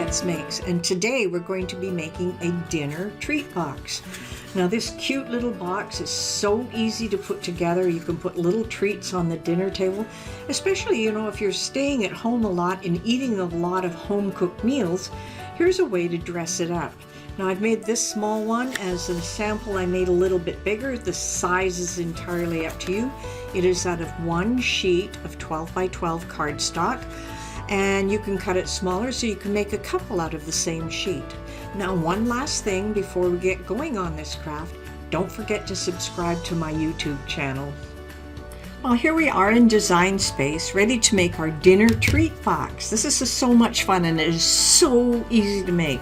Dance Makes, and today we're going to be making a dinner treat box. Now this cute little box is so easy to put together. You can put little treats on the dinner table, especially if you're staying at home a lot and eating a lot of home cooked meals. Here's a way to dress it up. Now I've made this small one as a sample. I made a little bit bigger. The size is entirely up to you. It is out of one sheet of 12 by 12 cardstock, and you can cut it smaller so you can make a couple out of the same sheet. Now one last thing before we get going on this craft, don't forget to subscribe to my YouTube channel. Well, here we are in Design Space, ready to make our dinner treat box. This is so much fun and it is so easy to make.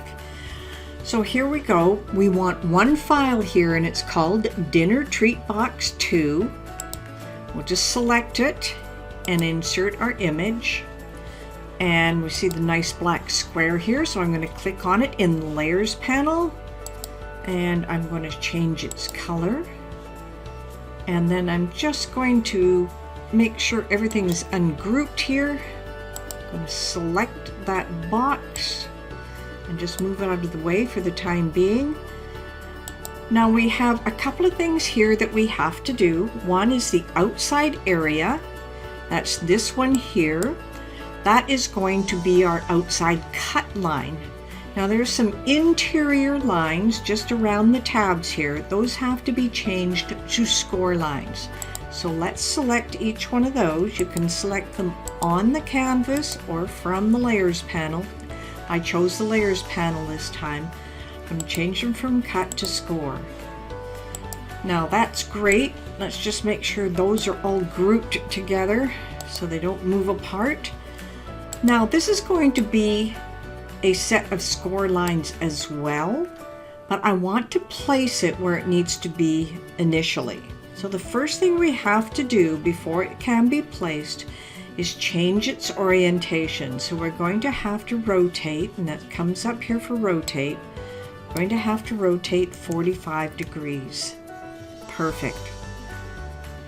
So here we go. We want one file here and it's called Dinner Treat Box 2. We'll just select it and insert our image. And we see the nice black square here, so I'm going to click on it in the Layers panel. And I'm going to change its color. And then I'm just going to make sure everything is ungrouped here. I'm going to select that box and just move it out of the way for the time being. Now we have a couple of things here that we have to do. One is the outside area. That's this one here. That is going to be our outside cut line. Now there's some interior lines just around the tabs here. Those have to be changed to score lines. So let's select each one of those. You can select them on the canvas or from the Layers panel. I chose the Layers panel this time. I'm going to change them from cut to score. Now that's great. Let's just make sure those are all grouped together so they don't move apart. Now this is going to be a set of score lines as well, but I want to place it where it needs to be initially. So the first thing we have to do before it can be placed is change its orientation. So we're going to have to rotate, and that comes up here for rotate. We're going to have to rotate 45 degrees. Perfect.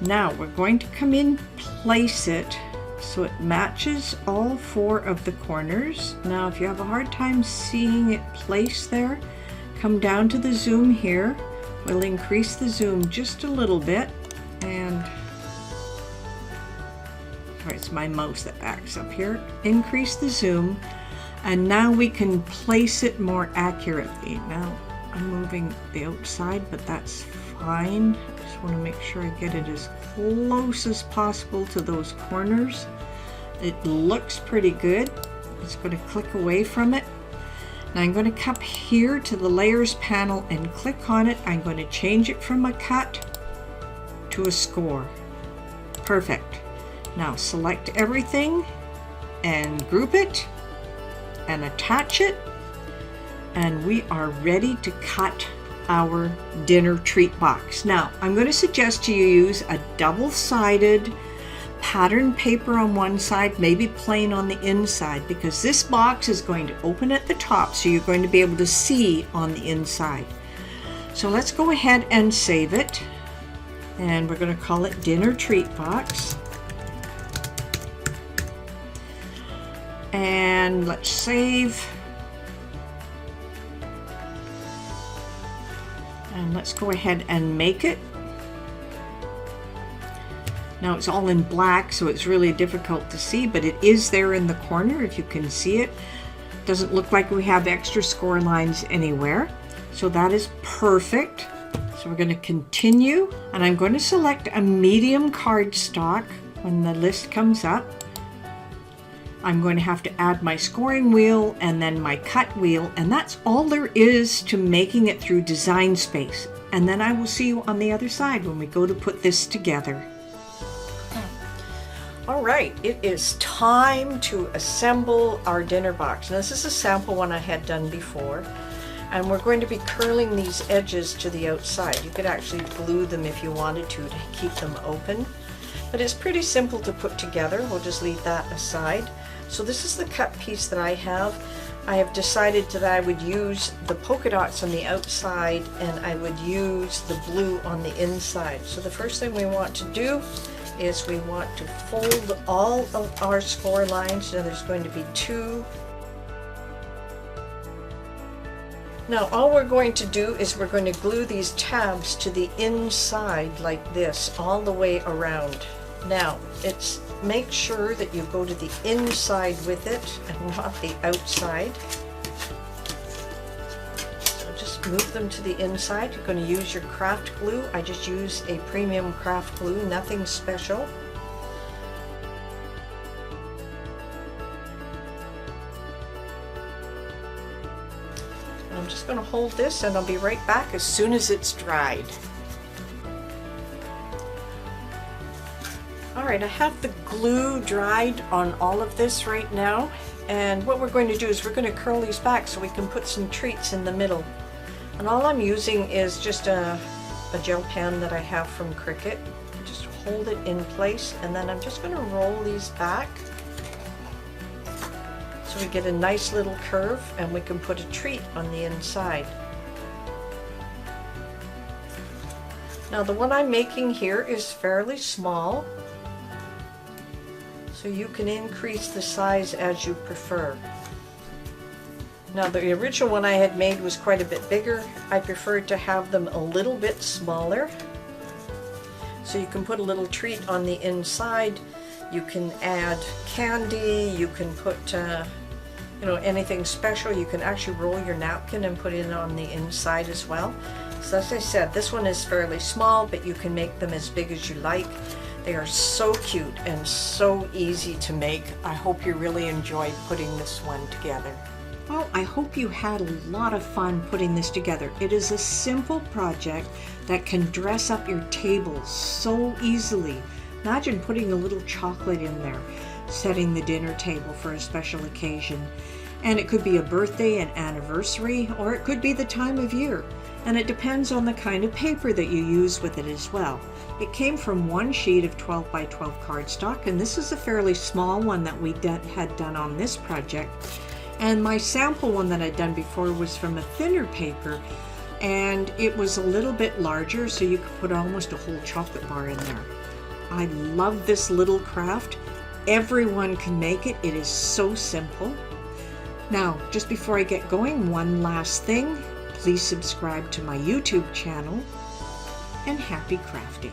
Now we're going to come in, place it so it matches all four of the corners. Now if you have a hard time seeing it placed there, come down to the zoom here. We'll increase the zoom just a little bit, and sorry, it's my mouse that backs up here. Increase the zoom, and now we can place it more accurately. Now I'm moving the outside, but that's fine. Just want to make sure I get it as close as possible to those corners. It looks pretty good. It's going to click away from it. Now I'm going to come here to the Layers panel and click on it. I'm going to change it from a cut to a score. Perfect. Now select everything and group it and attach it, and we are ready to cut our dinner treat box. Now I'm going to suggest you use a double-sided pattern paper on one side, maybe plain on the inside, because this box is going to open at the top, so you're going to be able to see on the inside. So let's go ahead and save it, and we're going to call it Dinner Treat Box. And let's save. And let's go ahead and make it. Now it's all in black, so it's really difficult to see, but it is there in the corner if you can see it. Doesn't look like we have extra score lines anywhere. So that is perfect. So we're going to continue, and I'm going to select a medium cardstock when the list comes up. I'm going to have to add my scoring wheel and then my cut wheel, and that's all there is to making it through Design Space. And then I will see you on the other side when we go to put this together. All right, it is time to assemble our dinner box. Now this is a sample one I had done before, and we're going to be curling these edges to the outside. You could actually glue them if you wanted to keep them open, but it's pretty simple to put together. We'll just leave that aside. So this is the cut piece that I have. I have decided that I would use the polka dots on the outside and I would use the blue on the inside. So the first thing we want to do is we want to fold all of our score lines. Now there's going to be two Now all we're going to do is we're going to glue these tabs to the inside like this all the way around. Now make sure that you go to the inside with it and not the outside. So just move them to the inside. You're going to use your craft glue. I just use a premium craft glue, nothing special. I'm just going to hold this and I'll be right back as soon as it's dried. Alright, I have the glue dried on all of this right now, and what we're going to do is we're going to curl these back so we can put some treats in the middle. And all I'm using is just a gel pen that I have from Cricut. Just hold it in place and then I'm just going to roll these back so we get a nice little curve and we can put a treat on the inside. Now the one I'm making here is fairly small, so you can increase the size as you prefer. Now the original one I had made was quite a bit bigger. I preferred to have them a little bit smaller. So you can put a little treat on the inside. You can add candy, you can put anything special. You can actually roll your napkin and put it on the inside as well. So as I said, this one is fairly small, but you can make them as big as you like. They are so cute and so easy to make. I hope you really enjoyed putting this one together. Well, I hope you had a lot of fun putting this together. It is a simple project that can dress up your table so easily. Imagine putting a little chocolate in there, setting the dinner table for a special occasion. And it could be a birthday, an anniversary, or it could be the time of year. And it depends on the kind of paper that you use with it as well. It came from one sheet of 12 by 12 cardstock, and this is a fairly small one that we had done on this project. And my sample one that I'd done before was from a thinner paper, and it was a little bit larger, so you could put almost a whole chocolate bar in there. I love this little craft. Everyone can make it. It is so simple. Now, just before I get going, one last thing. Please subscribe to my YouTube channel, and happy crafting.